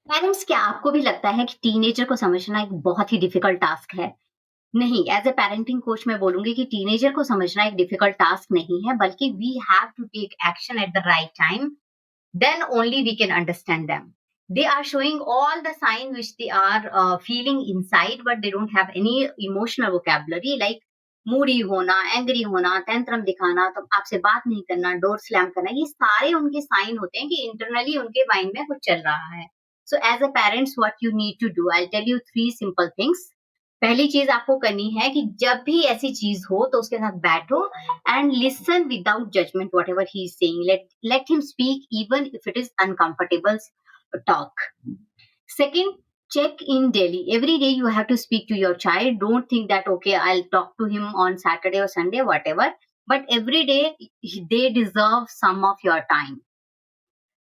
Parents, क्या आपको भी लगता है कि टीनेजर को समझना एक बहुत ही डिफिकल्ट टास्क है? नहीं, एज़ अ पेरेंटिंग कोच मैं बोलूँगी कि टीनेजर को समझना एक डिफिकल्ट टास्क नहीं है, बल्कि we have to take action at the right time, then only we can understand them. They are showing all the signs which they are feeling inside, but they don't have any emotional vocabulary like Moody होना, angry होना, tantrum दिखाना, तो आपसे बात नहीं करना, door slam करना, ये सारे उनके साइन होते हैं कि इंटरनली उनके माइंड में कुछ चल रहा है। So as a parents what you need to do, I tell you three simple things. पहली चीज आपको करनी है कि जब भी ऐसी चीज हो तो उसके साथ बैठो and listen without judgment whatever he is saying. Let him speak even if it is uncomfortable talk. Second, check in daily. Every day you have to speak to your child. Don't think that okay, I'll talk to him on Saturday or Sunday, whatever. But every day they deserve some of your time.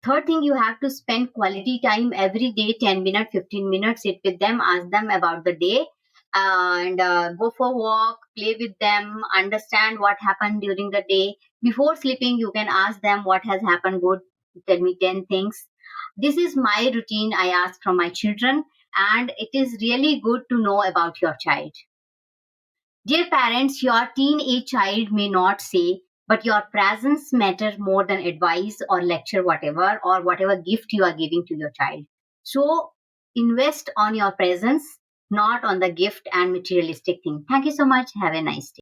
Third thing, you have to spend quality time every day, 10 minutes, 15 minutes, sit with them, ask them about the day, and go for walk, play with them, understand what happened during the day. Before sleeping, you can ask them what has happened good, tell me 10 things. This is my routine I ask from my children, and it is really good to know about your child. Dear parents, your teenage child may not say, but your presence matter more than advice or lecture, whatever, or whatever gift you are giving to your child. So invest on your presence, not on the gift and materialistic thing. Thank you so much. Have a nice day.